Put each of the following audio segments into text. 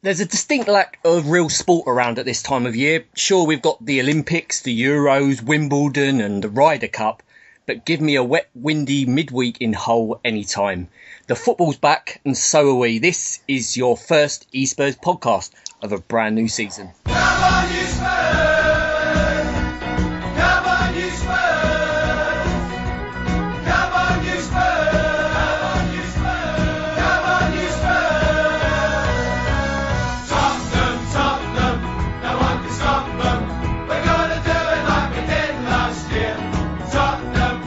There's a distinct lack of real sport around at this time of year. Sure, we've got the Olympics, the Euros, Wimbledon and the Ryder Cup, but give me a wet, windy midweek in Hull anytime. The football's back and so are we. This is your first e-Spurs podcast of a brand new season. Come on, you Spurs! Come on, you Spurs! Come on, you Spurs! Come on, you Spurs! Come on, you Spurs! Tottenham, no one can stop them. We're gonna do it like we did last year. Tottenham,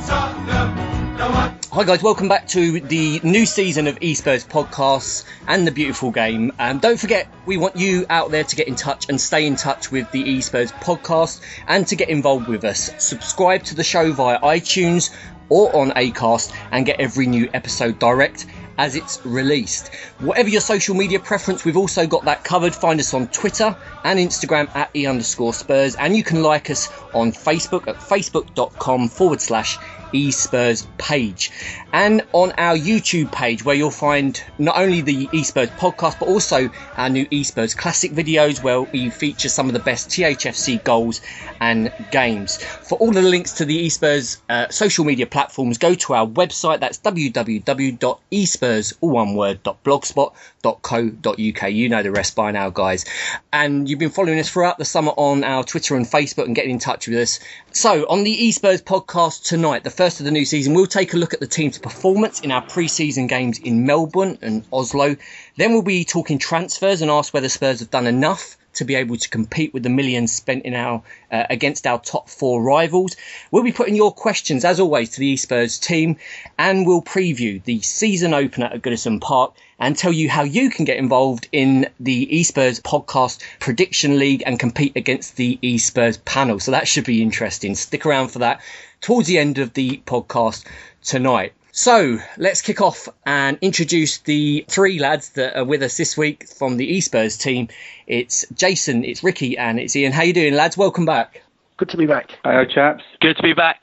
no one. Hi guys, welcome back to the new season of e-Spurs podcasts and the beautiful game. Don't forget, we want you out there to get in touch and stay in touch with the e-Spurs podcast and to get involved with us. Subscribe to the show via iTunes or on Acast and get every new episode direct as it's released. Whatever your social media preference, we've also got that covered. Find us on Twitter and Instagram at @e_Spurs, and you can like us on Facebook at facebook.com/e-Spurs page, and on our YouTube page, where you'll find not only the e-Spurs podcast but also our new e-Spurs classic videos where we feature some of the best THFC goals and games. For all the links to the e-Spurs social media platforms, go to our website. That's www.espurs.blogspot.co.uk. You know the rest by now, guys, and you've been following us throughout the summer on our Twitter and Facebook and getting in touch with us. So on the e-Spurs podcast tonight, the first of the new season, we'll take a look at the team's performance in our pre-season games in Melbourne and Oslo. Then we'll be talking transfers and ask whether Spurs have done enough to be able to compete with the millions spent in our against our top four rivals. We'll be putting your questions, as always, to the e-Spurs team, and we'll preview the season opener at Goodison Park and tell you how you can get involved in the e-Spurs podcast prediction league and compete against the e-Spurs panel. So that should be interesting. Stick around for that towards the end of the podcast tonight. So let's kick off and introduce the three lads that are with us this week from the e-Spurs team. It's Jason, it's Ricky, and it's Ian. How you doing, lads? Welcome back. Good to be back. Hello, chaps. Good to be back.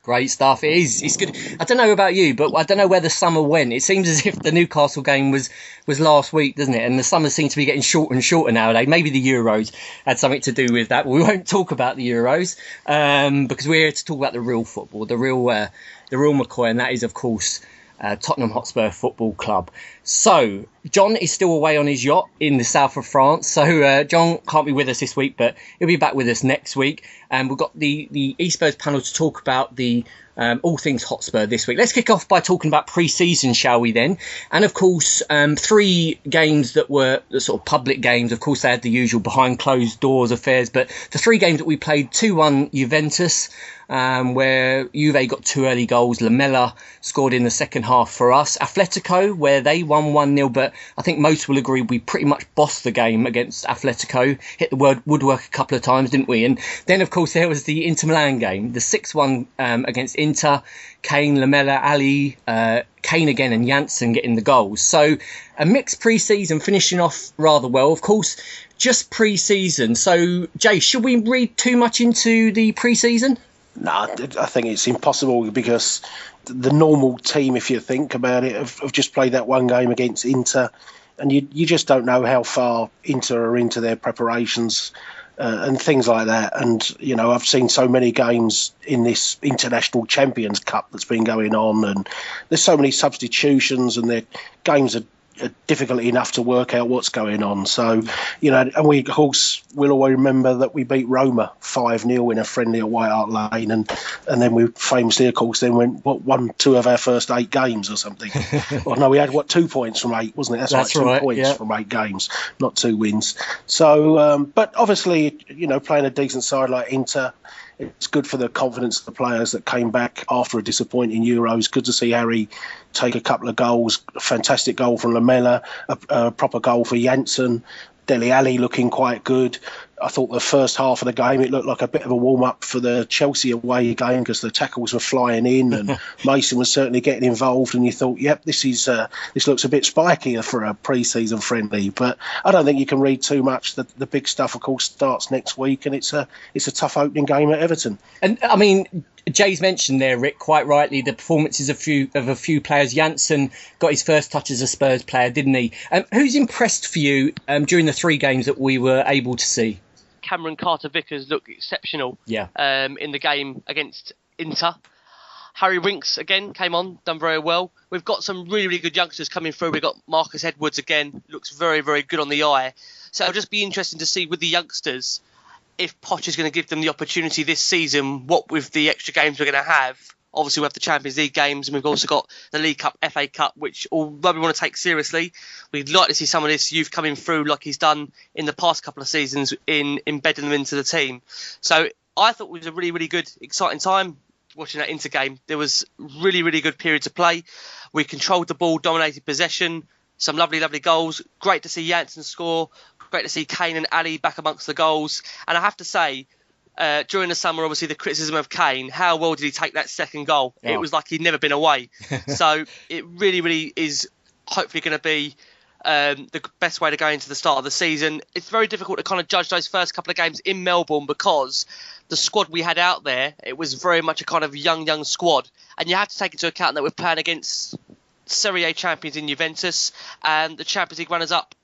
Great stuff. It is. It's good. I don't know about you, but I don't know where the summer went. It seems as if the Newcastle game was last week, doesn't it? And the summer seems to be getting shorter and shorter nowadays. Maybe the Euros had something to do with that. We won't talk about the Euros because we're here to talk about the real football, the real McCoy, and that is, of course, Tottenham Hotspur Football Club. So John is still away on his yacht in the south of France, so John can't be with us this week, but he'll be back with us next week. And we've got the e-Spurs panel to talk about the all things Hotspur this week. Let's kick off by talking about pre-season, shall we then? And of course, three games that were the sort of public games. Of course, they had the usual behind closed doors affairs, but the three games that we played: 2-1 Juventus, where Juve got two early goals. Lamela scored in the second half for us. Atletico, where they won 1-0, but I think most will agree we pretty much bossed the game against Atletico. Hit the woodwork a couple of times, didn't we? And then, of course, there was the Inter Milan game, the 6-1 against Inter. Kane, Lamela, Ali, Kane again, and Janssen getting the goals. So a mixed pre-season, finishing off rather well. Of course, just pre-season. So, Jay, should we read too much into the pre-season? No, I think it's impossible because the normal team, if you think about it, have just played that one game against Inter, and you just don't know how far Inter are into their preparations and things like that. And, you know, I've seen so many games in this International Champions Cup that's been going on, and there's so many substitutions, and their games are difficult enough to work out what's going on. So, you know, and we, of course, will always remember that we beat Roma 5-0 in a friendly at White Hart Lane, and then we famously, of course, then won 2 of our first 8 games or something. Well, no, we had 2 points from 8, wasn't it? That's right, 2 points, yeah, from 8 games, not 2 wins. So, but obviously, you know, playing a decent side like Inter, it's good for the confidence of the players that came back after a disappointing Euros. Good to see Harry take a couple of goals. A fantastic goal from Lamela, a proper goal for Janssen. Dele Alli looking quite good. I thought the first half of the game, it looked like a bit of a warm-up for the Chelsea away game because the tackles were flying in and Mason was certainly getting involved, and you thought, yep, this looks a bit spikier for a pre-season friendly. But I don't think you can read too much. The big stuff, of course, starts next week, and it's a tough opening game at Everton. And, I mean, Jay's mentioned there, Rick, quite rightly, the performances of a few players. Janssen got his first touch as a Spurs player, didn't he? Who's impressed for you during the 3 games that we were able to see? Cameron Carter-Vickers looked exceptional in the game against Inter. Harry Winks, again, came on, done very well. We've got some really, really good youngsters coming through. We've got Marcus Edwards again, looks very, very good on the eye. So it'll just be interesting to see with the youngsters if Poch is going to give them the opportunity this season, what with the extra games we're going to have. Obviously, we have the Champions League games, and we've also got the League Cup, FA Cup, which, although we want to take seriously, we'd like to see some of this youth coming through like he's done in the past couple of seasons in embedding them into the team. So I thought it was a really, really good, exciting time watching that Inter game. There was really, really good periods of play. We controlled the ball, dominated possession, some lovely, lovely goals. Great to see Janssen score. Great to see Kane and Ali back amongst the goals. And I have to say, during the summer, obviously, the criticism of Kane, how well did he take that second goal? Oh. It was like he'd never been away. So it really, really is hopefully going to be the best way to go into the start of the season. It's very difficult to kind of judge those first couple of games in Melbourne because the squad we had out there, it was very much a kind of young squad. And you have to take into account that we're playing against Serie A champions in Juventus and the Champions League runners-up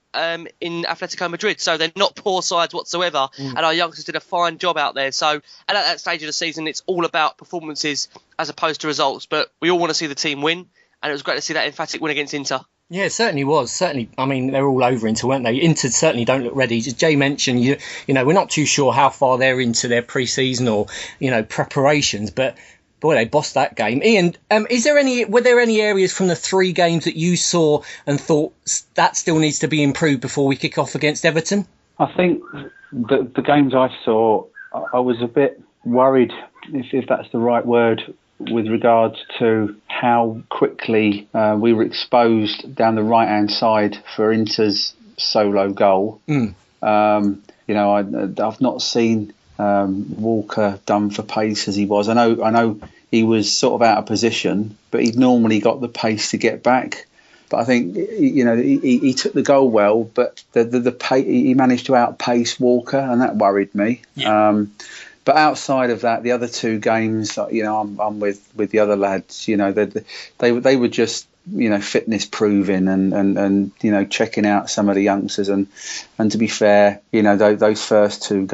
in Atletico Madrid, so they're not poor sides whatsoever, and our youngsters did a fine job out there. So, and at that stage of the season, it's all about performances as opposed to results. But we all want to see the team win, and it was great to see that emphatic win against Inter. Yeah, it certainly was. Certainly, I mean, they're all over Inter, weren't they? Inter certainly don't look ready. As Jay mentioned, you know, we're not too sure how far they're into their pre-season or preparations, but boy, they bossed that game. Ian, were there any areas from the 3 games that you saw and thought that still needs to be improved before we kick off against Everton? I think the games I saw, I was a bit worried, if that's the right word, with regards to how quickly we were exposed down the right-hand side for Inter's solo goal. I've not seen Walker done for pace as he was. I know he was sort of out of position, but he'd normally got the pace to get back. But I think he took the goal well, but he managed to outpace Walker, and that worried me. Yeah. But outside of that, the other 2 games, I'm with the other lads. They were just fitness proving and checking out some of the youngsters, and to be fair, those first 2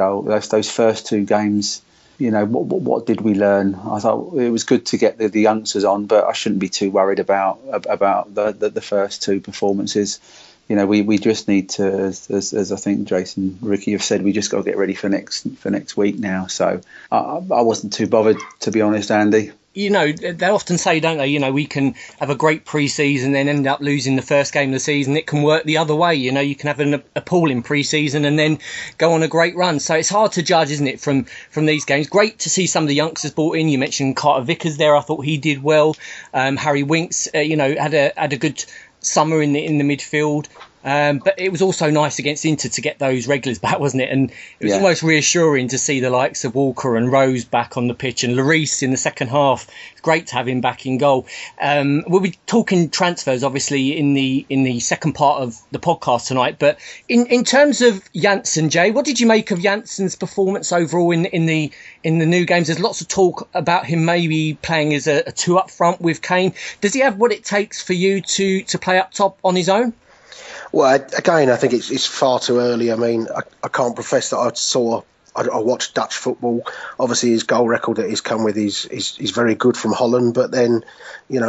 games, what did we learn? I thought it was good to get the youngsters on, but I shouldn't be too worried about the first 2 performances. We just need to, as I think Jason, Ricky have said, we just got to get ready for next week now. So I wasn't too bothered, to be honest, Andy. They often say, don't they, we can have a great pre-season then end up losing the first game of the season. It can work the other way. You can have an appalling pre-season and then go on a great run. So it's hard to judge, isn't it, from these games. Great to see some of the youngsters brought in. You mentioned Carter Vickers there. I thought he did well. Harry Winks, had a good summer in the midfield. But it was also nice against Inter to get those regulars back, wasn't it? And it was almost reassuring to see the likes of Walker and Rose back on the pitch, and Lloris in the second half. It's great to have him back in goal. We'll be talking transfers, obviously, in the second part of the podcast tonight. But in terms of Janssen, Jay, what did you make of Janssen's performance overall in the new games? There's lots of talk about him maybe playing as a 2 up front with Kane. Does he have what it takes for you to play up top on his own? Well, again, I think it's far too early. I mean, I can't profess that I watched Dutch football. Obviously, his goal record that he's come with is very good from Holland. But then,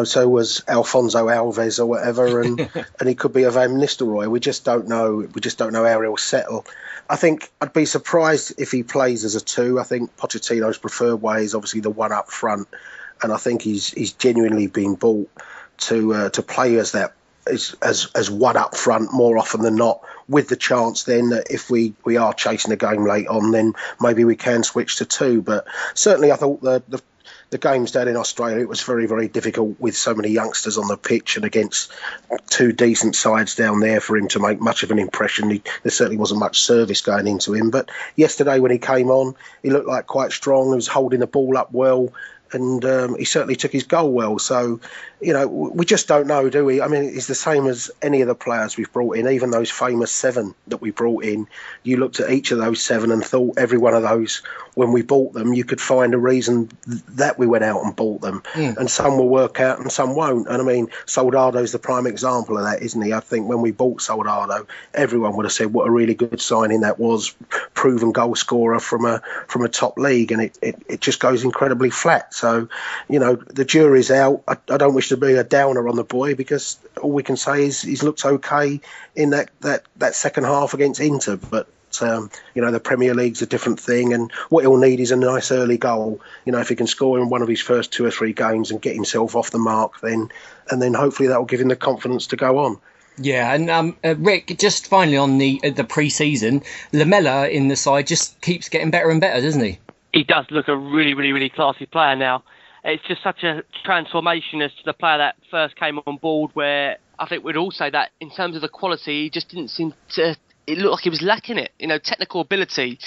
so was Alfonso Alves or whatever, and he could be a Van Nistelrooy. We just don't know. We just don't know how he'll settle. I think I'd be surprised if he plays as a 2. I think Pochettino's preferred way is obviously the 1 up front, and I think he's genuinely been bought to play as that. As 1 up front more often than not, with the chance then that if we are chasing a game late on, then maybe we can switch to 2. But certainly I thought the the games down in Australia, it was very, very difficult with so many youngsters on the pitch and against two decent sides down there for him to make much of an impression. There certainly wasn't much service going into him. But yesterday when he came on, he looked like quite strong. He was holding the ball up well. And he certainly took his goal well. So, we just don't know, do we? I mean, it's the same as any of the players we've brought in, even those famous 7 that we brought in. You looked at each of those 7 and thought every one of those, when we bought them, you could find a reason that we went out and bought them. And some will work out and some won't. And I mean, Soldado's the prime example of that, isn't he? I think when we bought Soldado, everyone would have said what a really good signing that was, proven goal scorer from a top league, and it just goes incredibly flat. So, the jury's out. I don't wish to be a downer on the boy, because all we can say is he's looked okay in that second half against Inter. But, the Premier League's a different thing, and what he'll need is a nice early goal. If he can score in one of his first 2 or 3 games and get himself off the mark, then hopefully that will give him the confidence to go on. Yeah, and Rick, just finally on the pre-season, Lamela in the side just keeps getting better and better, doesn't he? He does look a really, really, really classy player now. It's just such a transformation as to the player that first came on board, where I think we'd all say that in terms of the quality, he just didn't seem to... It looked like he was lacking it. Technical ability,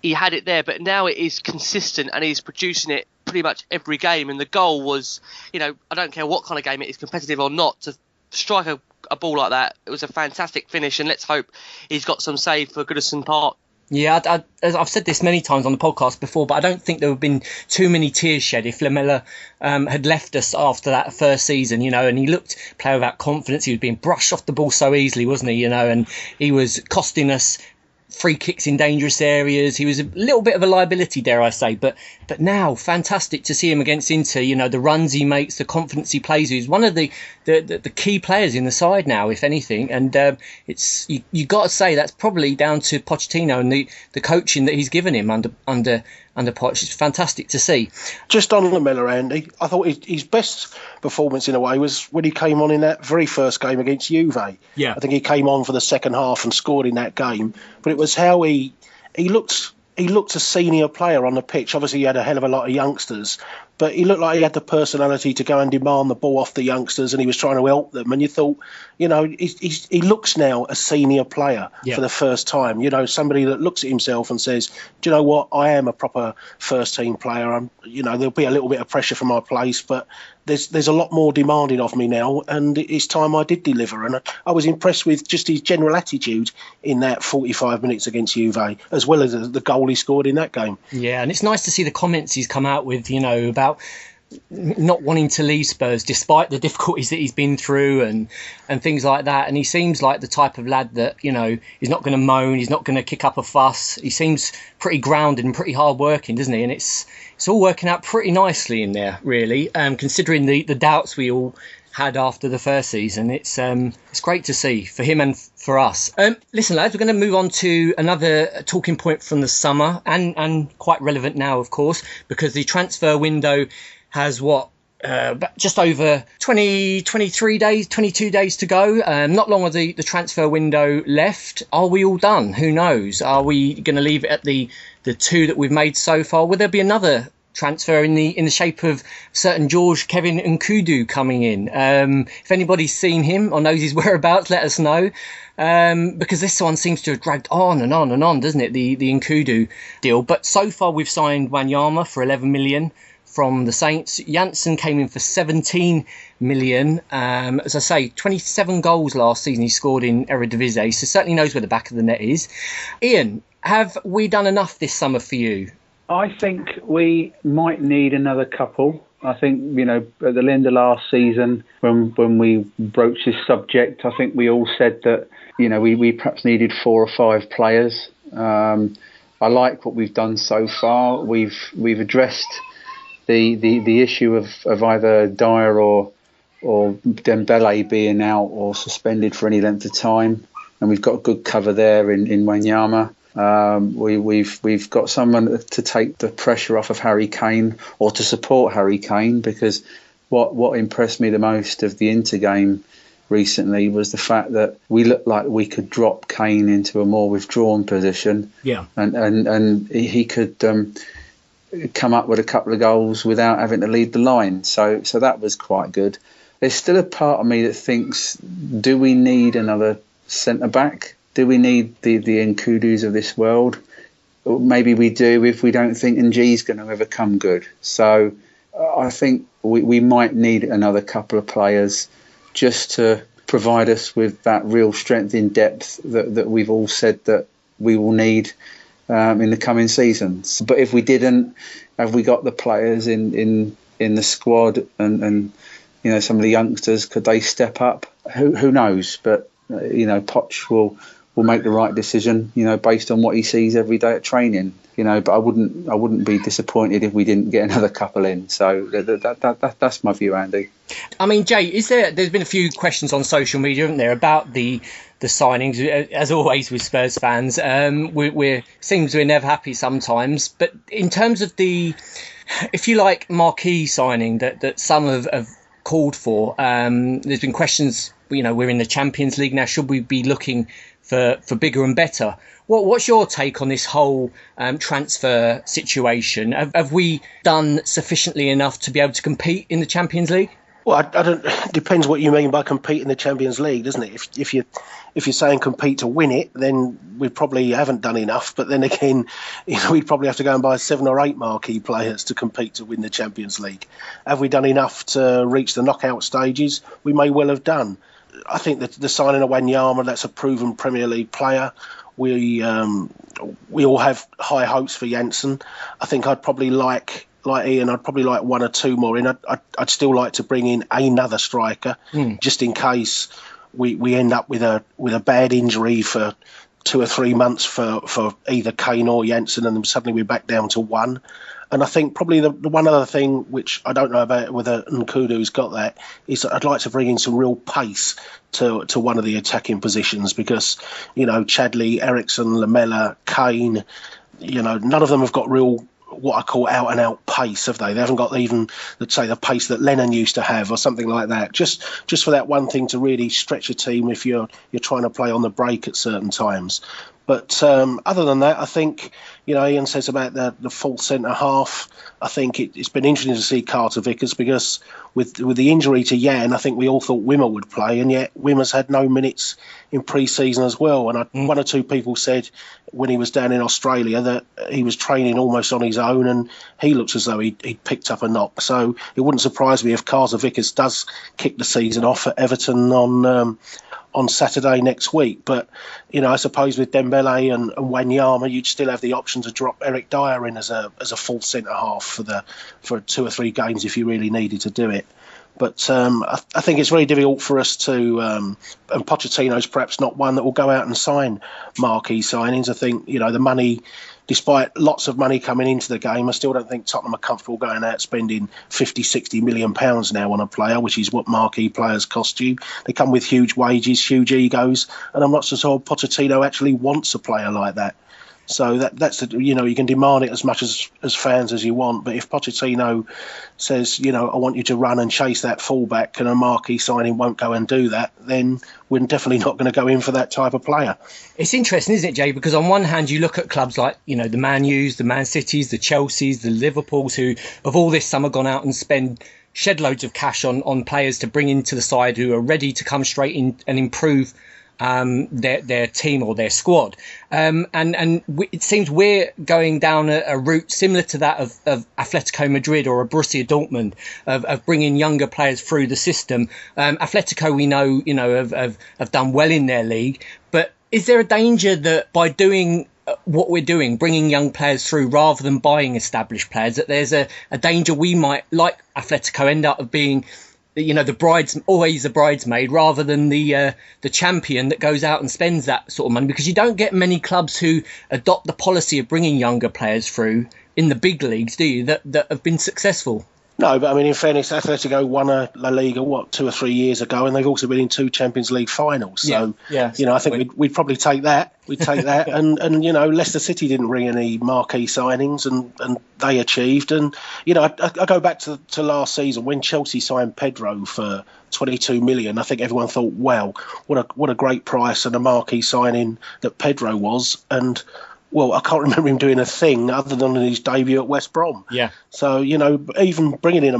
he had it there, but now it is consistent and he's producing it pretty much every game. And the goal was, I don't care what kind of game it is, competitive or not, to strike a ball like that. It was a fantastic finish, and let's hope he's got some save for Goodison Park. Yeah, I've said this many times on the podcast before, but I don't think there would have been too many tears shed if Lamela had left us after that first season, and he looked player without confidence. He was being brushed off the ball so easily, wasn't he, and he was costing us free kicks in dangerous areas. He was a little bit of a liability, dare I say, but now fantastic to see him against Inter. The runs he makes, the confidence he plays with. He's one of the key players in the side now, if anything. And it's you got to say that's probably down to Pochettino and the coaching that he's given him under Poch. It's fantastic to see. Just on Lamela, Andy, I thought his best performance in a way was when he came on in that very first game against Juve. Yeah, I think he came on for the second half and scored in that game. But it was how he looked a senior player on the pitch. Obviously, he had a hell of a lot of youngsters, but he looked like he had the personality to go and demand the ball off the youngsters, and he was trying to help them. And you thought, he looks now a senior player for the first time. Somebody that looks at himself and says, do you know what? I am a proper first-team player. There'll be a little bit of pressure from my place, but there's a lot more demanded of me now, and it's time I did deliver. And I was impressed with just his general attitude in that 45 minutes against Juve, as well as the goal he scored in that game. Yeah, and it's nice to see the comments he's come out with, about not wanting to leave Spurs despite the difficulties that he's been through and things like that. And he seems like the type of lad that, he's not going to moan, he's not going to kick up a fuss. He seems pretty grounded and pretty hard working, doesn't he? And it's all working out pretty nicely in there, really, considering the doubts we all had after the first season. It's great to see for him and for us. Listen, lads, we're going to move on to another talking point from the summer, and quite relevant now, of course, because the transfer window has just over 23 days, 22 days to go. Not long of the transfer window left. Are we all done? Who knows? Are we going to leave it at the 2 that we've made so far? Will there be another transfer in the shape of certain George Kevin Nkudu coming in? If anybody's seen him or knows his whereabouts, let us know. Because this one seems to have dragged on and on and on, doesn't it? The Nkudu deal. But so far we've signed Wanyama for 11 million from the Saints. Janssen came in for 17 million. As I say, 27 goals last season he scored in Eredivisie, so certainly knows where the back of the net is. Ian, have we done enough this summer for you? I think we might need another couple. I think, at the end of last season, when we broached this subject, I think we all said that, we perhaps needed 4 or 5 players. I like what we've done so far. We've addressed the issue of either Dyer or Dembele being out or suspended for any length of time, and we've got good cover there in Wanyama. We've got someone to take the pressure off of Harry Kane, or to support Harry Kane, because what impressed me the most of the Inter game recently was the fact that we looked like we could drop Kane into a more withdrawn position. Yeah, and he could come up with a couple of goals without having to lead the line. So that was quite good. There's still a part of me that thinks, do we need another centre-back? Do we need the Nkudus of this world? Or maybe we do if we don't think Ng's going to ever come good. So I think we might need another couple of players just to provide us with that real strength in depth that we've all said that we will need in the coming seasons. But if we didn't, have we got the players in the squad and some of the youngsters, could they step up? Who knows? But Poch will make the right decision, based on what he sees every day at training. But I wouldn't be disappointed if we didn't get another couple in. So that's my view, Andy. I mean, Jay, there's been a few questions on social media, haven't there, about the signings? As always with Spurs fans, we seems we're never happy sometimes. But in terms of the, if you like, marquee signing that some have called for, there's been questions. We're in the Champions League now. Should we be looking for bigger and better? What's your take on this whole transfer situation? Have we done sufficiently enough to be able to compete in the Champions League? Well, I don't. Depends what you mean by compete in the Champions League, doesn't it? If you're saying compete to win it, then we probably haven't done enough. But then again, we'd probably have to go and buy 7 or 8 marquee players to compete to win the Champions League. Have we done enough to reach the knockout stages? We may well have done. I think that the signing of Wanyama, that's a proven Premier League player. We all have high hopes for Janssen. I think I'd probably like Ian, I'd probably like 1 or 2 more in. I'd still like to bring in another striker, just in case we end up with a bad injury for 2 or 3 months for either Kane or Janssen, and then suddenly we're back down to 1. And I think probably the one other thing, which I don't know about whether Nkudu's got that, is that I'd like to bring in some real pace to one of the attacking positions, because, Chadley, Ericsson, Lamela, Kane, none of them have got real, what I call out and out pace, have they? They haven't got even, let's say, the pace that Lennon used to have, or something like that. Just for that one thing to really stretch a team if you're trying to play on the break at certain times. But other than that, I think, Ian says about the full centre half. I think it's been interesting to see Carter Vickers, because with the injury to Jan, I think we all thought Wimmer would play, and yet Wimmer's had no minutes in pre-season as well. And 1 or 2 people said when he was down in Australia that he was training almost on his own, and he looks as though he'd picked up a knock. So it wouldn't surprise me if Carter Vickers does kick the season off at Everton on Saturday next week. But I suppose with Dembele and Wanyama, you'd still have the option to drop Eric Dyer in as a full centre half for 2 or 3 games if you really needed to do it. But I think it's very difficult for us to, and Pochettino's perhaps not one that will go out and sign marquee signings. I think, the money, despite lots of money coming into the game, I still don't think Tottenham are comfortable going out spending 50, 60 million pounds now on a player, which is what marquee players cost you. They come with huge wages, huge egos, and I'm not so sure Pochettino actually wants a player like that. So that's you can demand it as much as fans as you want, but if Pochettino says, I want you to run and chase that fullback, and a marquee signing won't go and do that, then we're definitely not going to go in for that type of player. It's interesting, isn't it, Jay? Because on one hand, you look at clubs like, the Man U's, the Man Cities, the Chelseas, the Liverpools, who have all this summer gone out and spend shed loads of cash on players to bring into the side who are ready to come straight in and improve their team or their squad, and it seems we're going down a route similar to that of Atletico Madrid or a Borussia Dortmund of bringing younger players through the system. Atletico, we know, have done well in their league, but is there a danger that by doing what we're doing, bringing young players through rather than buying established players, that there's a danger we might, like Atletico, end up being always the bridesmaid rather than the champion that goes out and spends that sort of money? Because you don't get many clubs who adopt the policy of bringing younger players through in the big leagues, do you, that have been successful? No, but I mean, in fairness, Atletico won a La Liga, 2 or 3 years ago, and they've also been in 2 Champions League finals. So, yeah, I think we'd probably take that. We'd take that. and Leicester City didn't bring any marquee signings, and they achieved. And, I go back to last season when Chelsea signed Pedro for 22 million. I think everyone thought, wow, what a great price and a marquee signing that Pedro was. And Well, I can't remember him doing a thing other than his debut at West Brom. Yeah. So, even bringing in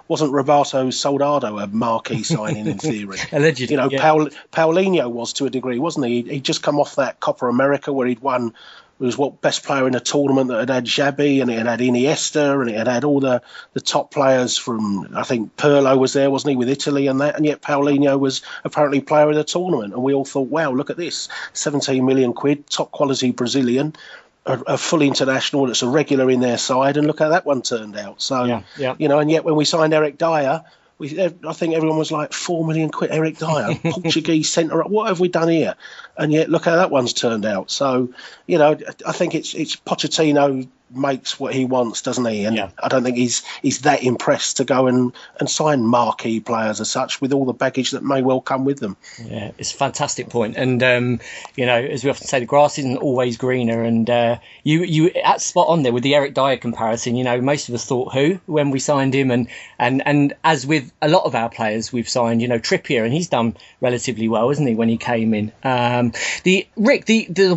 wasn't Roberto Soldado a marquee signing in theory? Allegedly, Paulinho was to a degree, wasn't he? He'd just come off that Copa America where he'd won. It was best player in a tournament that had Xabi, and it had Iniesta, and it had all the top players from, I think Pirlo was there, wasn't he, with Italy and that, and yet Paulinho was apparently player of the tournament, and we all thought, wow, look at this, 17 million quid, top quality Brazilian, a full international that's a regular in their side, and look how that one turned out. So, and yet when we signed Eric Dyer, I think everyone was like, 4 million quid, Eric Dyer, Portuguese centre. What have we done here? And yet, look how that one's turned out. So, I think it's Pochettino makes what he wants, doesn't he? And I don't think he's that impressed to go and sign marquee players as such with all the baggage that may well come with them. Yeah, it's a fantastic point. And, as we often say, the grass isn't always greener. And you at spot on there with the Eric Dyer comparison. Most of us thought who when we signed him. And as with a lot of our players we've signed, Trippier, and he's done relatively well, isn't he, when he came in. The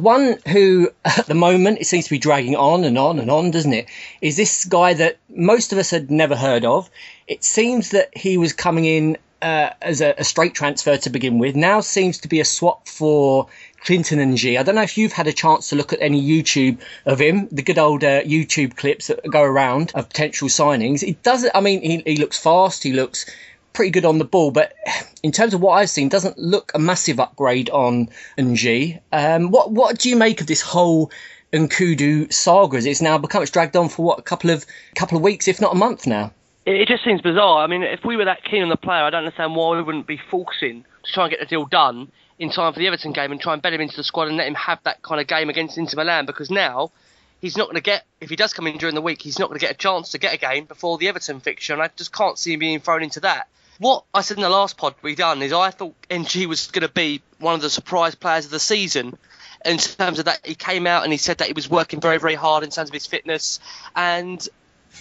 one who at the moment it seems to be dragging on and on, doesn't it, is this guy that most of us had never heard of. It seems that he was coming in as a straight transfer to begin with. Now seems to be a swap for Clinton and G. I don't know if you've had a chance to look at any YouTube of him, the good old YouTube clips that go around of potential signings. It doesn't. I mean, he looks fast. He looks pretty good on the ball, but in terms of what I've seen, doesn't look a massive upgrade on Ng. What do you make of this whole Nkudu saga? It's now become, it's dragged on for a couple of weeks, if not a month now. It just seems bizarre. I mean, if we were that keen on the player, I don't understand why we wouldn't be forcing to try and get the deal done in time for the Everton game and try and bed him into the squad and let him have that kind of game against Inter Milan, because now he's not going to get, if he does come in during the week, he's not going to get a chance to get a game before the Everton fixture, and I just can't see him being thrown into that. What I said in the last pod we done is I thought NG was going to be one of the surprise players of the season, in terms of that he came out and he said that he was working very, very hard in terms of his fitness, and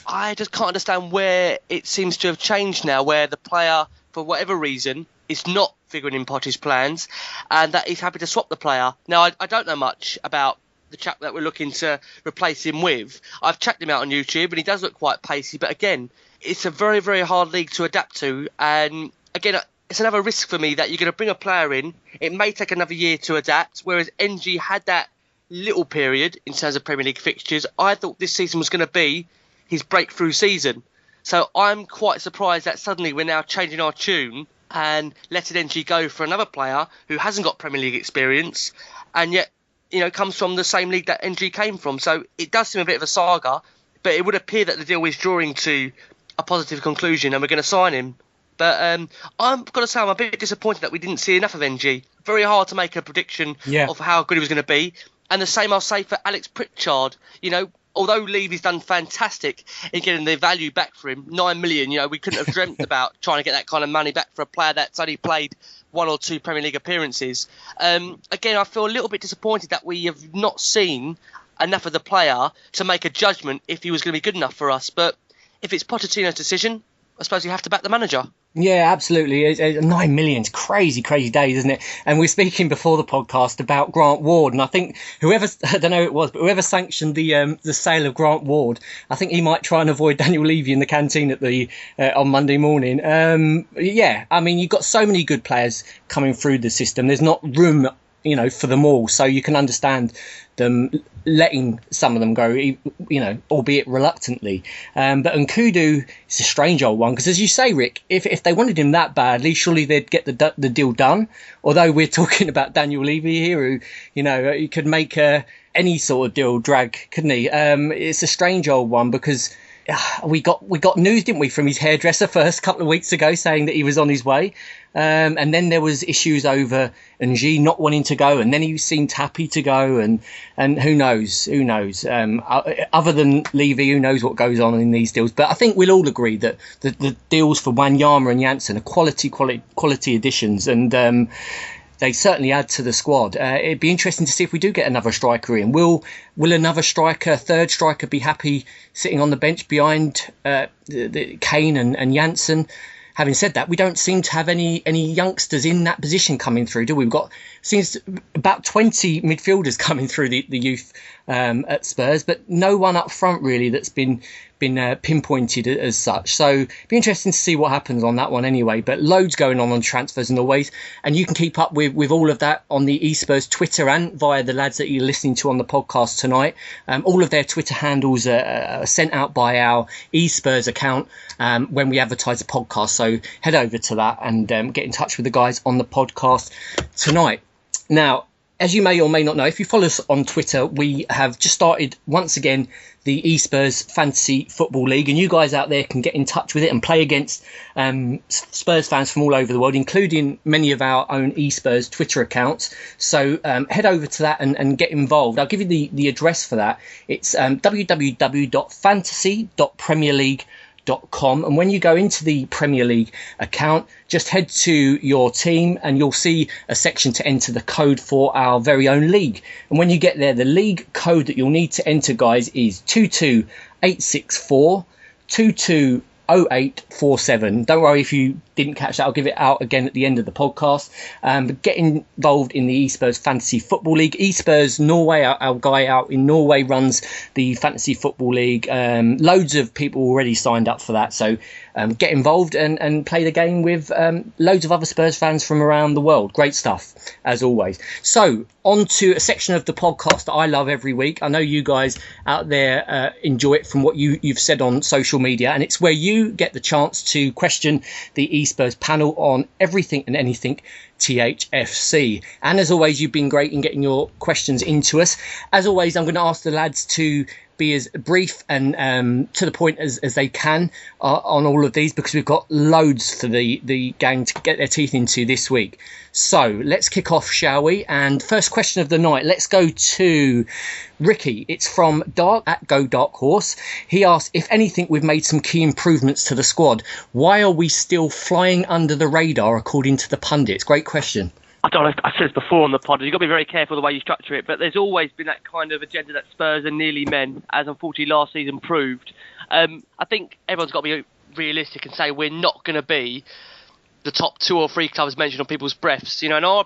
I just can't understand where it seems to have changed now, where the player, for whatever reason, is not figuring in Potter's plans, and that he's happy to swap the player. Now, I don't know much about the chap that we're looking to replace him with. I've checked him out on YouTube, and he does look quite pacey, but again, it's a very, very hard league to adapt to, and again, it's another risk for me that you're going to bring a player in, it may take another year to adapt, whereas NG had that little period in terms of Premier League fixtures. I thought this season was going to be his breakthrough season. So I'm quite surprised that suddenly we're now changing our tune and letting NG go for another player who hasn't got Premier League experience and yet, comes from the same league that NG came from. So it does seem a bit of a saga, but it would appear that the deal is drawing to a positive conclusion and we're going to sign him. But I'm going to say I'm a bit disappointed that we didn't see enough of NG. Very hard to make a prediction of how good he was going to be. And the same I'll say for Alex Pritchard. Although Levy's done fantastic in getting the value back for him, 9 million, we couldn't have dreamt about trying to get that kind of money back for a player that's only played 1 or 2 Premier League appearances. Again, I feel a little bit disappointed that we have not seen enough of the player to make a judgment if he was going to be good enough for us. But if it's Pochettino's decision, I suppose you have to back the manager. Yeah, absolutely. 9 million's crazy days, isn't it? And we're speaking before the podcast about Grant Ward, and I think I don't know who it was, but whoever sanctioned the sale of Grant Ward, I think he might try and avoid Daniel Levy in the canteen at on Monday morning. I mean, you've got so many good players coming through the system. There's not room, for them all, so you can understand them letting some of them go, albeit reluctantly. But Nkudu is a strange old one, because as you say, Rick, if they wanted him that badly, surely they'd get the deal done. Although we're talking about Daniel Levy here, who, he could make any sort of deal drag, couldn't he? It's a strange old one, because we got news, didn't we, from his hairdresser first couple of weeks ago saying that he was on his way. And then there was issues over Ng not wanting to go, and then he seemed happy to go, and who knows? Other than Levy, who knows what goes on in these deals? But I think we'll all agree that the deals for Wanyama and Janssen are quality additions, and they certainly add to the squad. It'd be interesting to see if we do get another striker in. Will another striker, third striker, be happy sitting on the bench behind the Kane and Janssen? having said that, we don't seem to have any youngsters in that position coming through, do we? We've got seems about 20 midfielders coming through the youth at Spurs, but no one up front really that's been pinpointed as such. So it'd be interesting to see what happens on that one anyway. But loads going on transfers and always, and you can keep up with all of that on the e-Spurs Twitter and via the lads that you're listening to on the podcast tonight. All of their Twitter handles are sent out by our e-Spurs account when we advertise a podcast. So head over to that and get in touch with the guys on the podcast tonight. Now, as you may or may not know, if you follow us on Twitter, we have just started once again the e-Spurs Fantasy Football League, and you guys out there can get in touch with it and play against Spurs fans from all over the world, including many of our own e-Spurs Twitter accounts. So head over to that and get involved. I'll give you the address for that. It's www.fantasy.premierleague.com, and when you go into the Premier League account, just head to your team and you'll see a section to enter the code for our very own league. And when you get there, the league code that you'll need to enter, guys, is 22864 220847. Don't worry if you didn't catch that. I'll give it out again at the end of the podcast. But get involved in the e-Spurs Fantasy Football League. e-Spurs Norway, our guy out in Norway, runs the Fantasy Football League. Loads of people already signed up for that. So get involved and play the game with loads of other Spurs fans from around the world. Great stuff, as always. So on to a section of the podcast that I love every week. I know you guys out there enjoy it from what you've said on social media, and it's where you get the chance to question the e-Spurs panel on everything and anything THFC. And as always, you've been great in getting your questions into us. As always, I'm going to ask the lads to be as brief and to the point as they can on all of these, because we've got loads for the gang to get their teeth into this week. So let's kick off, shall we? And first question of the night, let's go to Ricky. It's from Dark at Go Dark Horse. He asked, if anything, we've made some key improvements to the squad. Why are we still flying under the radar, according to the pundits? Great question. I don't know, I said this before on the pod, you've got to be very careful the way you structure it, but there's always been that kind of agenda that Spurs are nearly men, as unfortunately last season proved. I think everyone's got to be realistic and say we're not going to be the top 2 or 3 clubs mentioned on people's breaths. On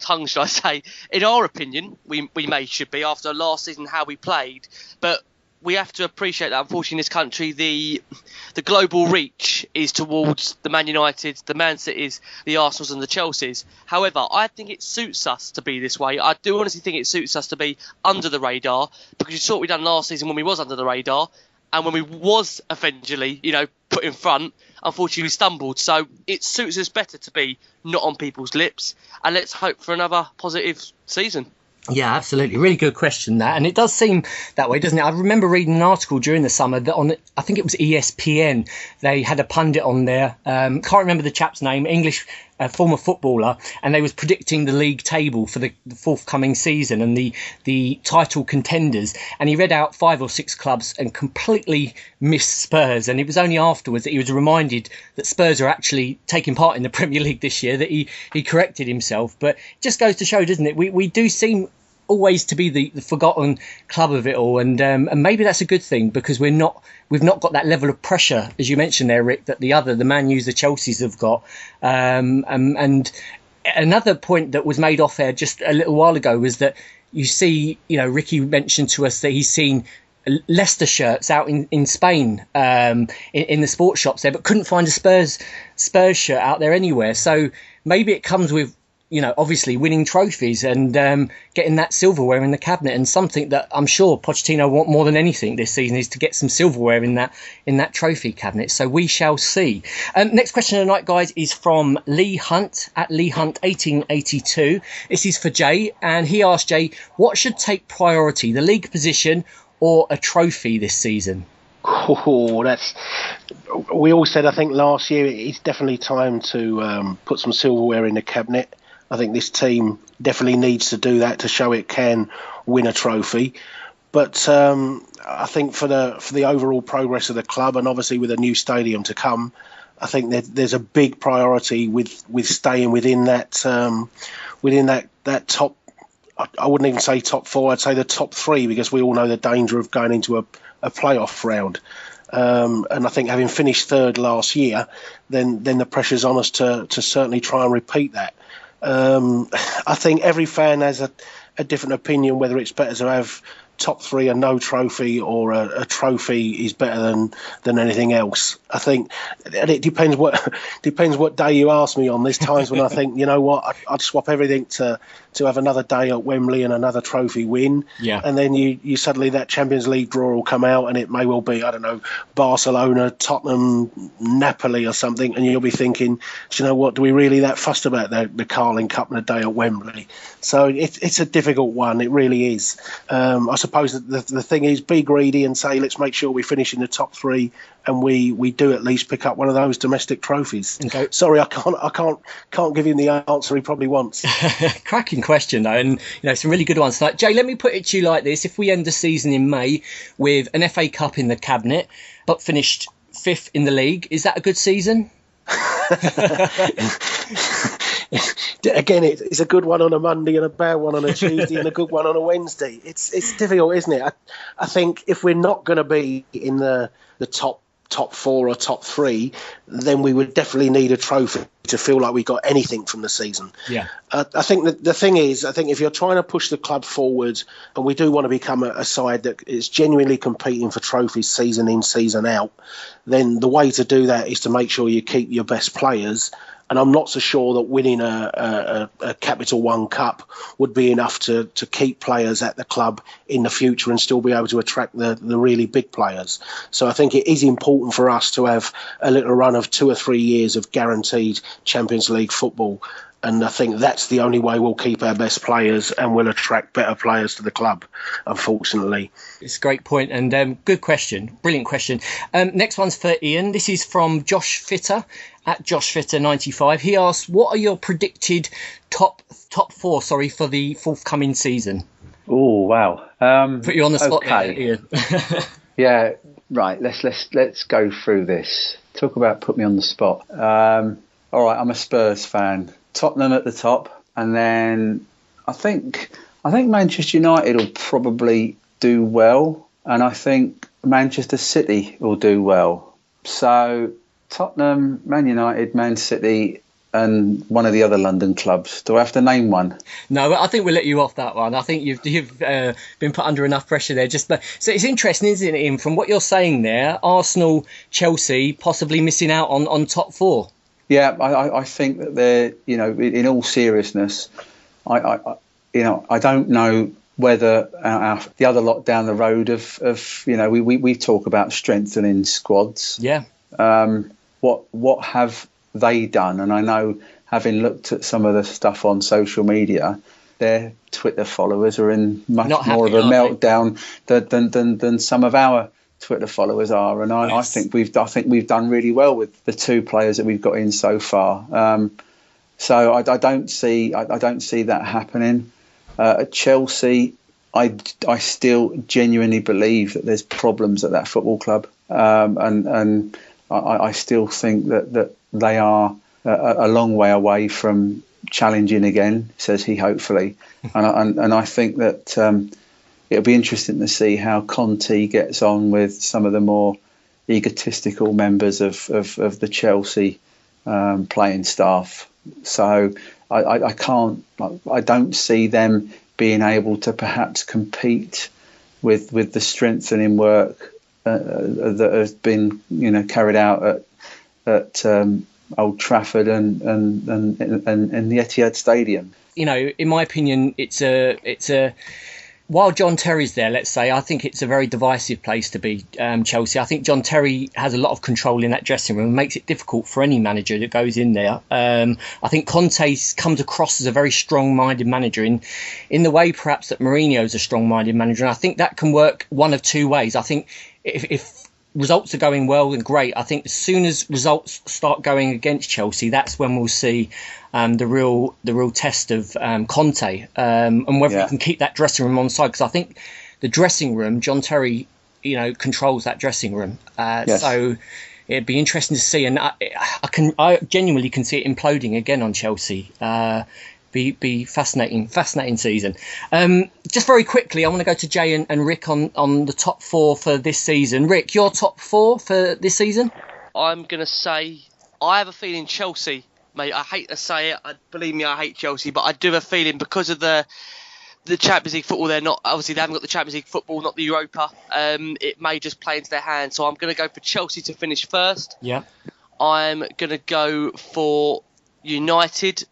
tongue, should I say, in our opinion, we should be after last season how we played, but we have to appreciate that, unfortunately, in this country, the global reach is towards the Man Uniteds, the Man Cities, the Arsenals and the Chelseas. However, I think it suits us to be this way. I do honestly think it suits us to be under the radar, because you saw what we done last season when we was under the radar, and when we was eventually, put in front, unfortunately we stumbled. So it suits us better to be not on people's lips, and let's hope for another positive season. Yeah, absolutely. Really good question, that. And it does seem that way, doesn't it? I remember reading an article during the summer that on, I think it was ESPN, they had a pundit on there. Can't remember the chap's name, English former footballer, and they was predicting the league table for the forthcoming season and the title contenders. And he read out 5 or 6 clubs and completely missed Spurs. And it was only afterwards that he was reminded that Spurs are actually taking part in the Premier League this year that he corrected himself. But it just goes to show, doesn't it? We do seem always to be the forgotten club of it all, and maybe that's a good thing, because we've not got that level of pressure, as you mentioned there, Rick, that the Man U's, the Chelseas have got. And another point that was made off air just a little while ago was that you see, Ricky mentioned to us that he's seen Leicester shirts out in Spain in the sports shops there, but couldn't find a Spurs shirt out there anywhere. So maybe it comes with obviously winning trophies and getting that silverware in the cabinet, and something that I'm sure Pochettino want more than anything this season is to get some silverware in that trophy cabinet. So we shall see. Next question of the night, guys, is from Lee Hunt at Lee Hunt 1882. This is for Jay, and he asked Jay, what should take priority, the league position or a trophy this season? We all said, I think last year, it's definitely time to put some silverware in the cabinet. I think this team definitely needs to do that to show it can win a trophy. But I think for the overall progress of the club, and obviously with a new stadium to come, I think there's a big priority with staying within that top. I wouldn't even say top 4. I'd say the top 3, because we all know the danger of going into a playoff round. And I think having finished third last year, then the pressure's on us to certainly try and repeat that. I think every fan has a different opinion whether it's better to have top three and no trophy, or a trophy is better than anything else. I think, and it depends what day you ask me on. There's times when I think, you know what, I'd swap everything to have another day at Wembley and another trophy win. Yeah. And then you suddenly, that Champions League draw will come out, and it may well be, I don't know, Barcelona, Tottenham, Napoli or something, and you'll be thinking, do you know what, do we really that fussed about the Carling Cup and a day at Wembley? So it's a difficult one. It really is. I suppose that the thing is, be greedy and say, let's make sure we finish in the top three, and we do at least pick up one of those domestic trophies. Okay. Sorry, I can't give him the answer he probably wants. Cracking question though, and some really good ones. Like, Jay, let me put it to you like this: if we end the season in May with an FA Cup in the cabinet, but finished 5th in the league, is that a good season? Again, it's a good one on a Monday and a bad one on a Tuesday and a good one on a Wednesday. It's difficult, isn't it? I think if we're not going to be in the top 4 or top 3, then we would definitely need a trophy to feel like we got anything from the season. Yeah. I think that the thing is, I think if you're trying to push the club forward, and we do want to become a side that is genuinely competing for trophies season in, season out, then the way to do that is to make sure you keep your best players. And I'm not so sure that winning a Capital One Cup would be enough to keep players at the club in the future and still be able to attract the really big players. So I think it is important for us to have a little run of 2 or 3 years of guaranteed Champions League football. And I think that's the only way we'll keep our best players and we'll attract better players to the club, unfortunately. It's a great point, and good question. Brilliant question. Next one's for Ian. This is from Josh Fitter, at Josh Fitter 95. He asks, what are your predicted top 4 for the forthcoming season? Oh, wow. Put you on the spot there, Ian. Yeah, right. Let's go through this. Talk about put me on the spot. All right, I'm a Spurs fan. Tottenham at the top, and then I think Manchester United will probably do well, and I think Manchester City will do well. So Tottenham, Man United, Man City, and one of the other London clubs. Do I have to name one? No, I think we'll let you off that one. I think you've been put under enough pressure there. So it's interesting, isn't it, Ian, from what you're saying there? Arsenal, Chelsea, possibly missing out on top 4. Yeah, I think that they're, in all seriousness, I don't know whether the other lot down the road we talk about strengthening squads. Yeah. What have they done? And I know, having looked at some of the stuff on social media, their Twitter followers are in much more of a meltdown than some of our Twitter followers are, and I think we've done really well with the 2 players that we've got in so far. So I don't see that happening. At Chelsea, I still genuinely believe that there's problems at that football club, and I still think that they are a long way away from challenging again, says he, hopefully, and I think that. It'll be interesting to see how Conte gets on with some of the more egotistical members of the Chelsea playing staff. So I don't see them being able to perhaps compete with the strengthening work that has been carried out at Old Trafford and the Etihad Stadium. In my opinion, it's a while John Terry's there, let's say, I think it's a very divisive place to be, Chelsea. I think John Terry has a lot of control in that dressing room and makes it difficult for any manager that goes in there. I think Conte's comes across as a very strong-minded manager in the way perhaps that Mourinho's a strong-minded manager. And I think that can work one of 2 ways. I think if results are going well and great, I think as soon as results start going against Chelsea, that's when we'll see the real test of Conte and whether he can keep that dressing room on side. Because I think the dressing room, John Terry, controls that dressing room. Yes. So it'd be interesting to see, and I genuinely can see it imploding again on Chelsea. be fascinating season. Just very quickly, I want to go to Jay and Rick on the top four for this season. Rick, your top four for this season? I'm going to say, I have a feeling Chelsea, mate. I hate to say it. Believe me, I hate Chelsea, but I do have a feeling because of the Champions League football, they haven't got the Champions League football, not the Europa. It may just play into their hands. So I'm going to go for Chelsea to finish first. Yeah. I'm going to go for United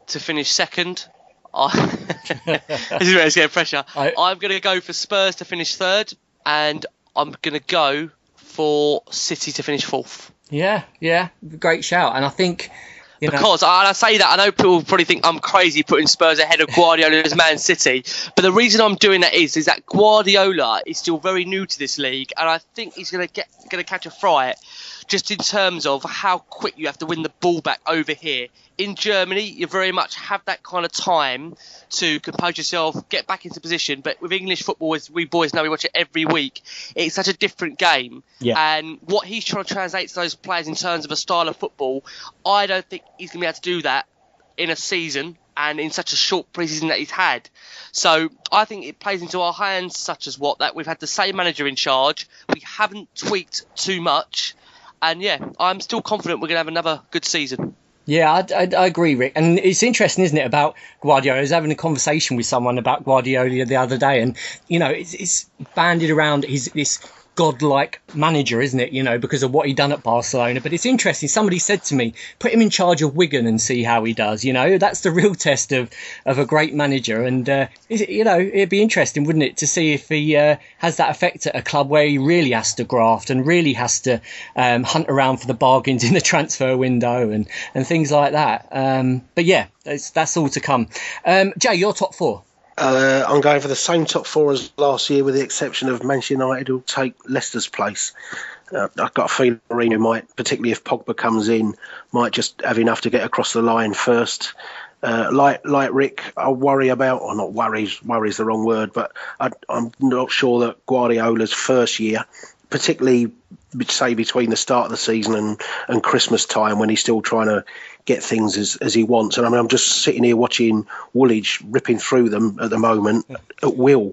to finish second. This is where it's getting pressure. I'm going to go for Spurs to finish third, and I'm going to go for City to finish fourth. Yeah, great shout. And I think... Because I say that, I know people probably think I'm crazy putting Spurs ahead of Guardiola's Man City, but the reason I'm doing that is that Guardiola is still very new to this league, and I think he's going to catch a fright just in terms of how quick you have to win the ball back over here. In Germany, you very much have that kind of time to compose yourself, get back into position. But with English football, as we boys know, we watch it every week, it's such a different game. Yeah. And what he's trying to translate to those players in terms of a style of football, I don't think he's going to be able to do that in a season and in such a short pre-season that he's had. So I think it plays into our hands, such as that we've had the same manager in charge. We haven't tweaked too much. And yeah, I'm still confident we're going to have another good season. Yeah, I agree, Rick. And it's interesting, isn't it, about Guardiola? I was having a conversation with someone about Guardiola the other day, and, it's bandied around this godlike manager, isn't it, because of what he done at Barcelona. But it's interesting. Somebody said to me, put him in charge of Wigan and see how he does. That's the real test of a great manager. And, it'd be interesting, wouldn't it, to see if he has that effect at a club where he really has to graft and really has to hunt around for the bargains in the transfer window and things like that. But yeah, that's all to come. Jay, your top four. I'm going for the same top four as last year, with the exception of Manchester United, who'll take Leicester's place. I've got a feeling Mourinho might, particularly if Pogba comes in, might just have enough to get across the line first. Like Rick, I worry about, or not worry's the wrong word, but I'm not sure that Guardiola's first year, particularly say between the start of the season and Christmas time, when he's still trying to get things as he wants. And I'm just sitting here watching Woolwich ripping through them at the moment at will.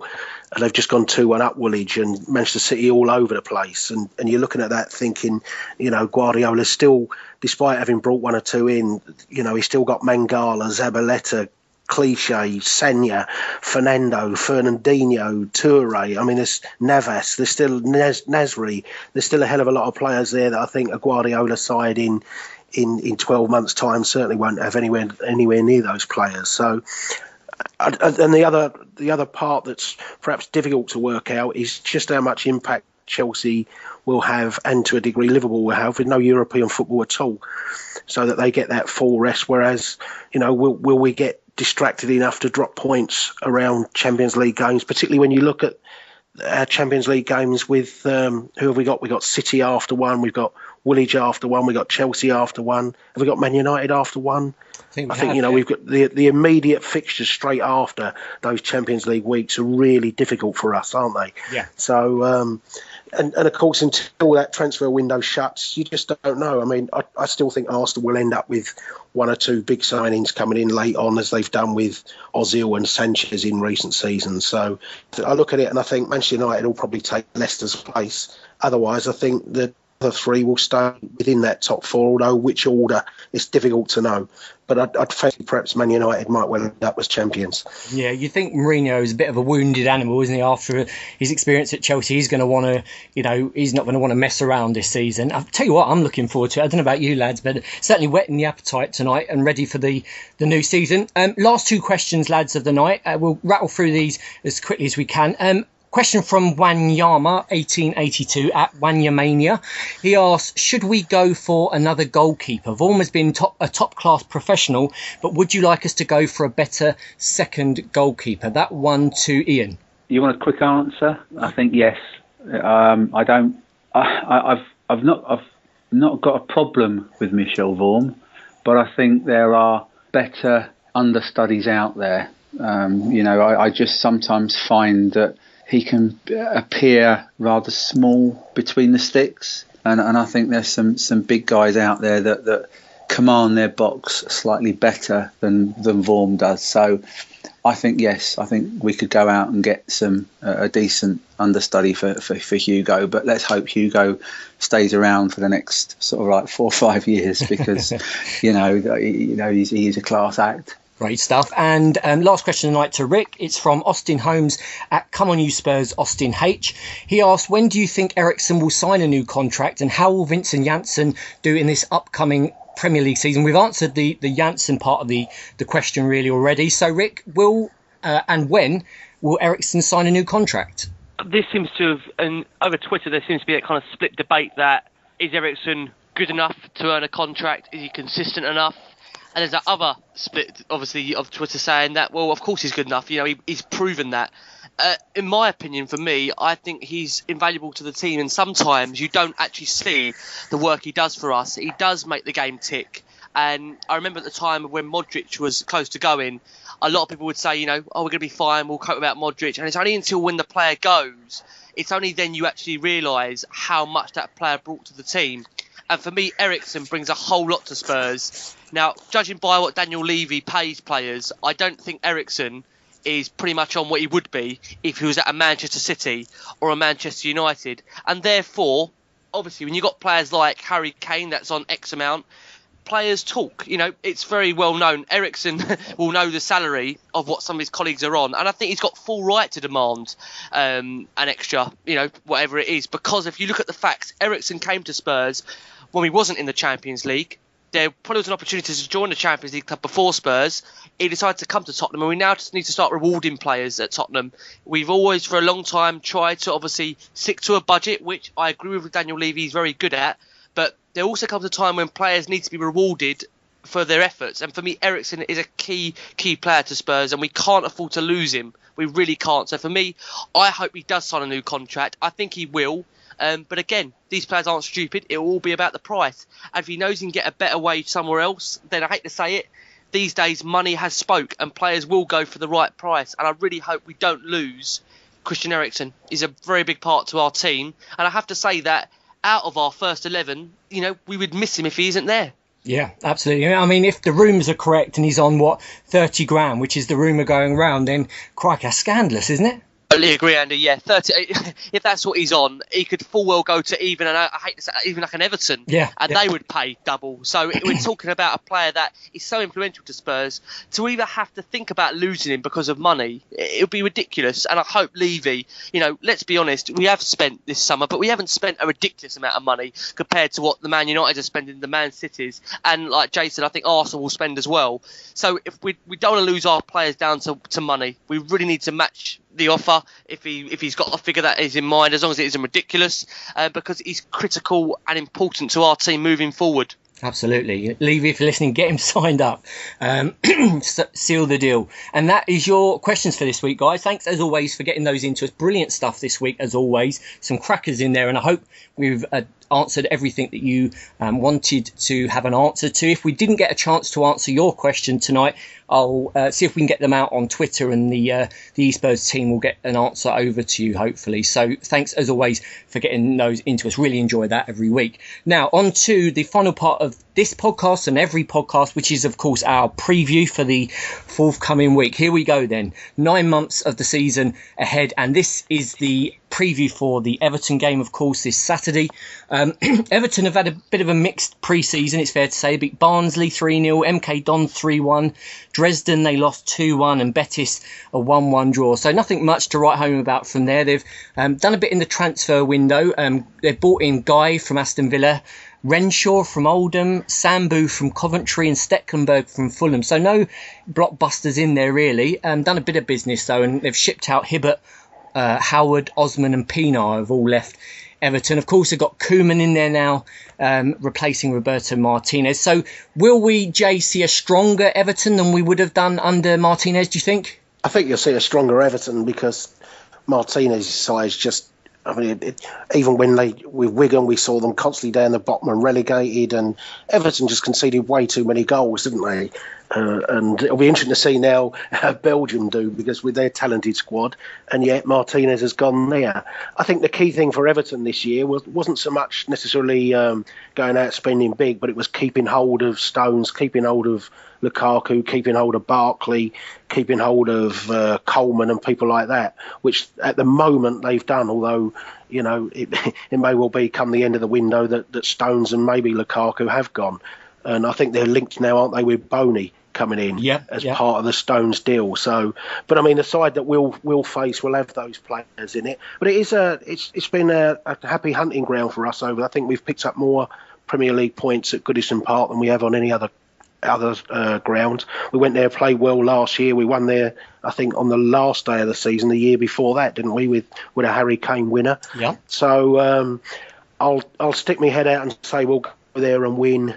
And they've just gone 2-1 up Woolwich, and Manchester City all over the place. And you're looking at that thinking, Guardiola's still, despite having brought one or two in, he's still got Mangala, Zabaleta, Cliche, Senya, Fernandinho, Toure. I mean, there's Navas, there's still Nasri. There's still a hell of a lot of players there that I think a Guardiola side in 12 months' time certainly won't have anywhere near those players. So, and the other part that's perhaps difficult to work out is just how much impact Chelsea will have, and to a degree Liverpool will have, with no European football at all, so that they get that full rest. Whereas, will we get distracted enough to drop points around Champions League games, particularly when you look at our Champions League games with who have we got? We've got City after one, we've got Woolwich after one, we've got Chelsea after one. Have we got Man United after one? I think we've got the immediate fixtures straight after those Champions League weeks are really difficult for us, aren't they? Yeah. So, and of course, until that transfer window shuts, you just don't know. I mean, I still think Arsenal will end up with one or two big signings coming in late on, as they've done with Ozil and Sanchez in recent seasons. So I look at it and I think Manchester United will probably take Leicester's place. Otherwise, I think the other three will stay within that top four, although which order is difficult to know. But I'd fancy perhaps Man United might well end up as champions. Yeah, you think Mourinho is a bit of a wounded animal, isn't he? After his experience at Chelsea, he's going to want to, he's not going to want to mess around this season. I'll tell you what, I'm looking forward to it. I don't know about you lads, but certainly whetting the appetite tonight and ready for the new season. Last two questions, lads, of the night. We'll rattle through these as quickly as we can. Question from Wanyama, 1882, at Wanyamania. He asks, should we go for another goalkeeper? Vaughan has been a top-class professional, but would you like us to go for a better second goalkeeper? That one to Ian. You want a quick answer? I think yes. I've not got a problem with Michel Vaughan, but I think there are better understudies out there. I just sometimes find that he can appear rather small between the sticks, and I think there's some big guys out there that command their box slightly better than Vorm does. So I think we could go out and get a decent understudy for Hugo, but let's hope Hugo stays around for the next sort of like 4 or 5 years, because he's a class act. Great stuff. And last question tonight to Rick. It's from Austin Holmes at Come On You Spurs, Austin H. He asked, when do you think Eriksen will sign a new contract, and how will Vincent Janssen do in this upcoming Premier League season? We've answered the Janssen part of the question really already. So Rick, will and when will Eriksen sign a new contract? This seems to have, and over Twitter there seems to be a kind of split debate that is Eriksen good enough to earn a contract? Is he consistent enough? And there's that other split, obviously, of Twitter saying that, well, of course he's good enough. He's proven that. In my opinion, for me, I think he's invaluable to the team. And sometimes you don't actually see the work he does for us. He does make the game tick. And I remember at the time when Modric was close to going, a lot of people would say, we're going to be fine, we'll cope without Modric. And it's only until when the player goes, it's only then you actually realise how much that player brought to the team. And for me, Eriksen brings a whole lot to Spurs. Now, judging by what Daniel Levy pays players, I don't think Eriksen is pretty much on what he would be if he was at a Manchester City or a Manchester United. And therefore, obviously, when you've got players like Harry Kane that's on X amount, players talk. It's very well known. Eriksen will know the salary of what some of his colleagues are on. And I think he's got full right to demand an extra, whatever it is. Because if you look at the facts, Eriksen came to Spurs when he wasn't in the Champions League. There probably was an opportunity to join the Champions League club before Spurs. He decided to come to Tottenham, and we now just need to start rewarding players at Tottenham. We've always, for a long time, tried to obviously stick to a budget, which I agree with Daniel Levy, he's very good at. But there also comes a time when players need to be rewarded for their efforts. And for me, Eriksen is a key player to Spurs, and we can't afford to lose him. We really can't. So for me, I hope he does sign a new contract. I think he will. But again, these players aren't stupid. It will all be about the price. And if he knows he can get a better wage somewhere else, then I hate to say it, these days money has spoke and players will go for the right price. And I really hope we don't lose Christian Eriksen. He's a very big part to our team. And I have to say that out of our first 11, we would miss him if he isn't there. Yeah, absolutely. I mean, if the rumours are correct and he's on, 30 grand, which is the rumour going around, then crikey, that's scandalous, isn't it? Totally agree, Andy. Yeah, 30. If that's what he's on, he could full well go to even, and I hate to say, even like an Everton. Yeah, and they would pay double. So we're talking about a player that is so influential to Spurs. To either have to think about losing him because of money, it would be ridiculous. And I hope Levy, let's be honest, we have spent this summer, but we haven't spent a ridiculous amount of money compared to what the Man United are spending, the Man Cities, and like Jason, I think Arsenal will spend as well. So if we don't want to lose our players down to money, we really need to match the offer if he's got a figure that is in mind, as long as it isn't ridiculous, because he's critical and important to our team moving forward. Absolutely. Levy, if you're listening, get him signed up. Seal the deal. And that is your questions for this week, guys. Thanks, as always, for getting those into us. Brilliant stuff this week, as always. Some crackers in there, and I hope we've answered everything that you wanted to have an answer to. If we didn't get a chance to answer your question tonight, I'll see if we can get them out on Twitter, and the e-Spurs team will get an answer over to you, hopefully. So thanks, as always, for getting those into us. Really enjoy that every week. Now, on to the final part of this podcast and every podcast, which is, of course, our preview for the forthcoming week. Here we go then. 9 months of the season ahead, and this is the preview for the Everton game, of course, this Saturday. Everton have had a bit of a mixed pre-season, it's fair to say. Beat Barnsley 3-0, MK Don 3-1, Dresden they lost 2-1, and Betis a 1-1 draw. So nothing much to write home about from there. They've done a bit in the transfer window. They've bought in Guy from Aston Villa, Renshaw from Oldham, Sambu from Coventry, and Stecklenburg from Fulham. So no blockbusters in there really. Done a bit of business though, and they've shipped out Hibbert, Howard, Osman and Pienaar have all left Everton. Of course, they've got Koeman in there now, replacing Roberto Martinez. So will we, Jay, see a stronger Everton than we would have done under Martinez, do you think? I think you'll see a stronger Everton because Martinez's side is just I mean, even with Wigan, we saw them constantly down the bottom and relegated, and Everton just conceded way too many goals, didn't they? And it'll be interesting to see now how Belgium do, because with their talented squad, and yet Martinez has gone there. I think the key thing for Everton this year wasn't so much necessarily going out spending big, but it was keeping hold of Stones, keeping hold of Lukaku, keeping hold of Barkley, keeping hold of Coleman and people like that, which at the moment they've done, although, you know, it may well be come the end of the window that Stones and maybe Lukaku have gone. And I think they're linked now, aren't they, with Boney coming in as part of the Stones deal. So, but I mean, the side that we'll face will have those players in it. But it's been a happy hunting ground for us over. I think we've picked up more Premier League points at Goodison Park than we have on any other ground. We went there, played well last year. We won there, I think, on the last day of the season the year before that, didn't we? With a Harry Kane winner. Yeah. So I'll stick my head out and say we'll go there and win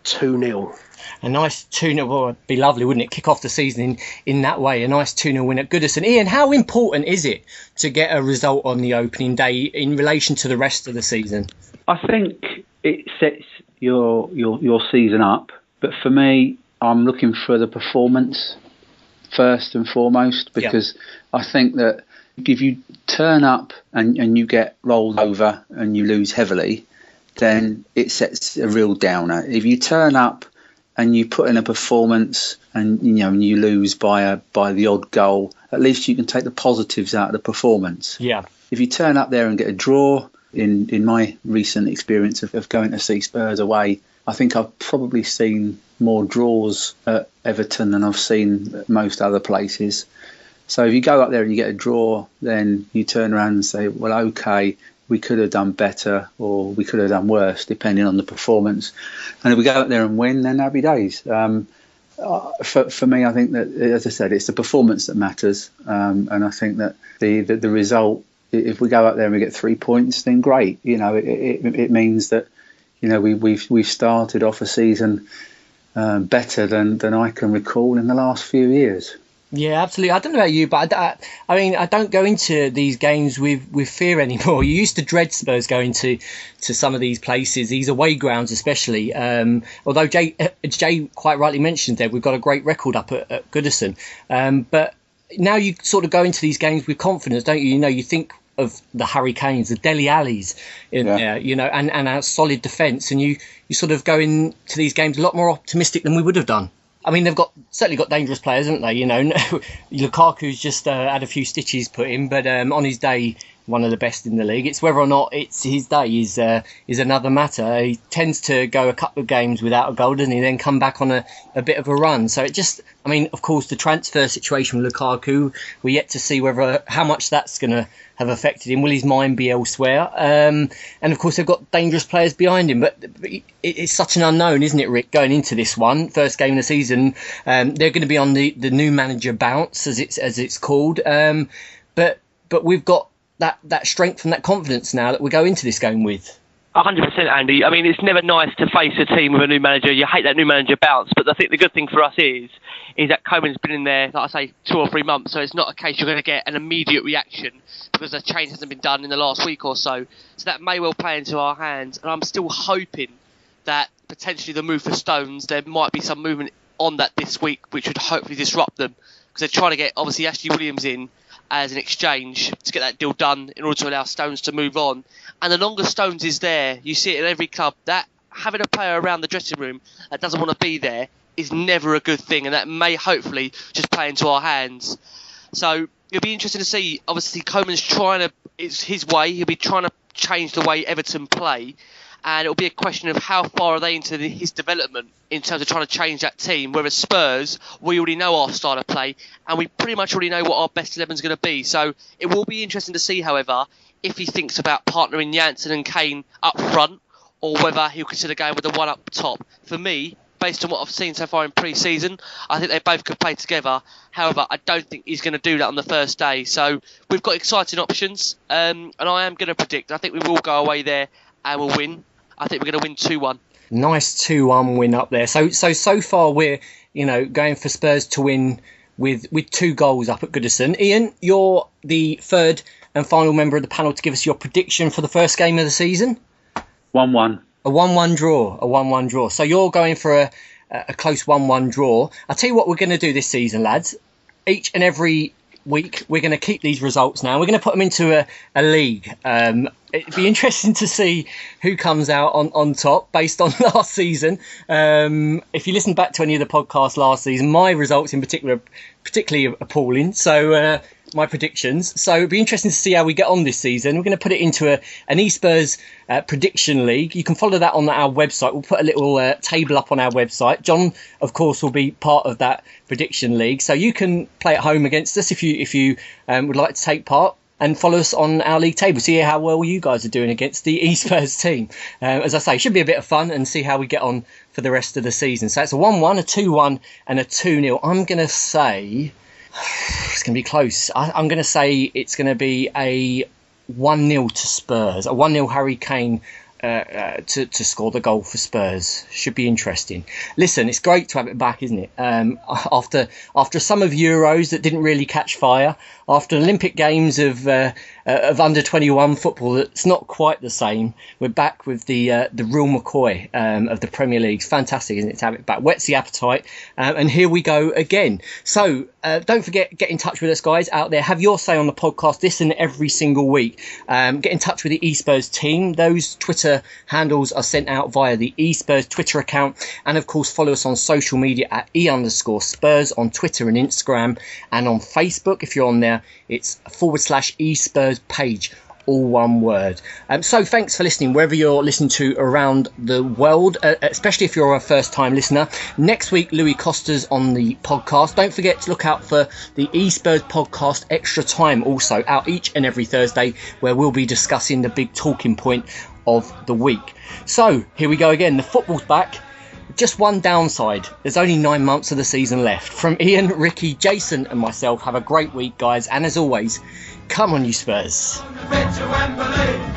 2-0. A nice 2-0, well, it'd be lovely, wouldn't it? Kick off the season in that way, a nice 2-0 win at Goodison. Ian, how important is it to get a result on the opening day in relation to the rest of the season? I think it sets your season up, but for me, I'm looking for the performance first and foremost, because I think that if you turn up and you get rolled over and you lose heavily, then it sets a real downer. If you turn up and you put in a performance and you lose by the odd goal, at least you can take the positives out of the performance. Yeah. If you turn up there and get a draw, in my recent experience of going to see Spurs away, I think I've probably seen more draws at Everton than I've seen at most other places. So if you go up there and you get a draw, then you turn around and say, well, okay, we could have done better or we could have done worse, depending on the performance. And if we go out there and win, then happy days. For me, I think that, as I said, it's the performance that matters. And I think that the result, if we go out there and we get 3 points, then great. It means that, we've started off a season better than I can recall in the last few years. Yeah, absolutely. I don't know about you, but I don't go into these games with fear anymore. You used to dread Spurs going to some of these places, these away grounds especially. Although Jay quite rightly mentioned there, we've got a great record up at Goodison. But now you sort of go into these games with confidence, don't you? You think of the Harry Kanes, the Dele Allis in there, and our solid defence, and you sort of go into these games a lot more optimistic than we would have done. I mean, they've certainly got dangerous players, haven't they? Lukaku's just had a few stitches put in, but on his day, one of the best in the league. It's whether or not it's his day is another matter. He tends to go a couple of games without a goal, doesn't he? Then come back on a bit of a run. So of course, the transfer situation with Lukaku, we're yet to see how much that's going to have affected him. Will his mind be elsewhere? And of course, they've got dangerous players behind him. But it's such an unknown, isn't it, Rick? Going into this one, first game of the season, they're going to be on the new manager bounce, as it's called. But we've got that strength and that confidence now that we go into this game with. 100%, Andy. I mean, it's never nice to face a team with a new manager. You hate that new manager bounce, but I think the good thing for us is that Koeman's been in there, like I say, 2 or 3 months, so it's not a case you're going to get an immediate reaction because the change hasn't been done in the last week or so. So that may well play into our hands, and I'm still hoping that potentially the move for Stones, there might be some movement on that this week, which would hopefully disrupt them, because they're trying to get, obviously, Ashley Williams in as an exchange to get that deal done in order to allow Stones to move on. And the longer Stones is there, you see it in every club, that having a player around the dressing room that doesn't want to be there is never a good thing, and that may hopefully just play into our hands. So it'll be interesting to see. Obviously, Koeman's it's his way, he'll be trying to change the way Everton play, and it'll be a question of how far are they into his development in terms of trying to change that team. Whereas Spurs, we already know our style of play, and we pretty much already know what our best 11 is going to be. So it will be interesting to see, however, if he thinks about partnering Janssen and Kane up front, or whether he'll consider going with the one up top. For me, based on what I've seen so far in pre-season, I think they both could play together. However, I don't think he's going to do that on the first day. So we've got exciting options, and I am going to predict. I think we will go away there and we'll win. I think we're going to win 2-1. Nice 2-1 win up there. So far we're going for Spurs to win with 2 goals up at Goodison. Ian, you're the third and final member of the panel to give us your prediction for the first game of the season. 1-1. A 1-1 draw. A 1-1 draw. So you're going for a close 1-1 draw. I'll tell you what we're going to do this season, lads. Each and every week, we're going to keep these results now. We're going to put them into a league. It'd be interesting to see who comes out on top based on last season. If you listen back to any of the podcasts last season, my results in particular are particularly appalling. So my predictions. So it'd be interesting to see how we get on this season. We're going to put it into an e-Spurs prediction league. You can follow that on our website. We'll put a little table up on our website. John, of course, will be part of that prediction league. So you can play at home against us if you would like to take part. And follow us on our league table. See how well you guys are doing against the e-Spurs team. As I say, should be a bit of fun and see how we get on for the rest of the season. So it's a 1-1, a 2-1 and a 2-0. I'm going to say it's going to be close. I'm going to say it's going to be a 1-0 to Spurs. A 1-0 Harry Kane to score the goal for Spurs. Should be interesting. Listen, it's great to have it back, isn't it? After a summer of Euros that didn't really catch fire, after Olympic Games of under 21 football that's not quite the same, we're back with the real McCoy of the Premier League. It's fantastic, isn't it, to have it back? Whets the appetite, and here we go again. So don't forget, get in touch with us, guys, out there. Have your say on the podcast this and every single week. Get in touch with the e-Spurs team. Those Twitter handles are sent out via the e-Spurs Twitter account, and of course follow us on social media at _Spurs on Twitter and Instagram, and on Facebook. If you're on there, it's /e-Spurs page, all one word. So thanks for listening wherever you're listening to around the world, especially if you're a first time listener. Next week, Louis Costa's on the podcast. Don't forget to look out for the e-Spurs podcast Extra Time, also out each and every Thursday, where we'll be discussing the big talking point of the week. So here we go again. The football's back. Just one downside. There's only 9 months of the season left. From Ian, Ricky, Jason and myself, have a great week, guys. And as always, come on you Spurs. From the pitch of Wembley.